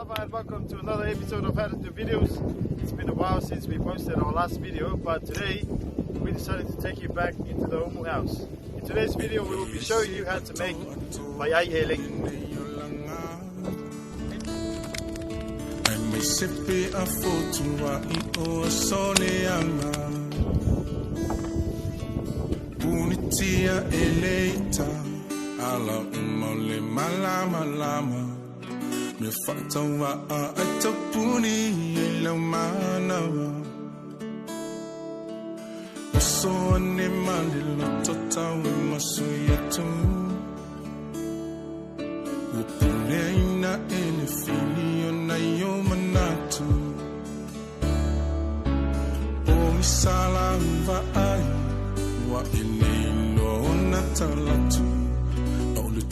Aloha and welcome to another episode of How to Do Videos. It's been a while since we posted our last video, but today we decided to take you back into the Omu house. In today's video we will be showing you how to make Faiai Eleni. Ala umole malama lama me fatawa atapuni la manawa so ne mandilo totawe masuyetu upuneina ene filio na yo manatu o misala va ai wa ilino natalatu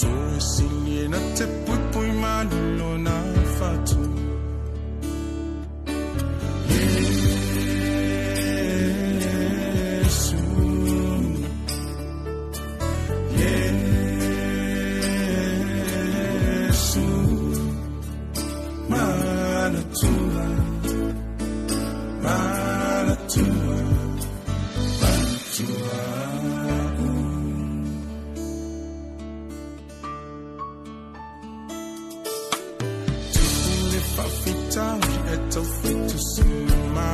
Taumeasina na te pui manilo na fatu. Yesu, Yesu, Manatua, Manatua, Manatua. Fafita eto fetu sima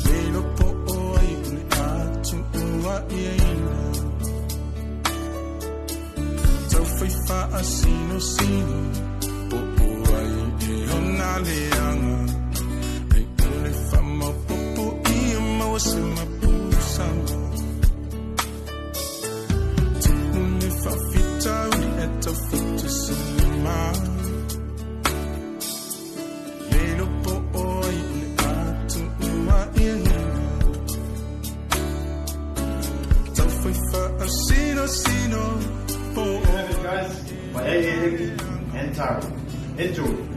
Lelo po oi uli atu ua ieina Tau faifa asino sino Po oi ona leanga E ule fama popo ia mawase mapusanga Tule fafita uli eto fetu sima Guys, Faiai Eleni and Taro. Enjoy.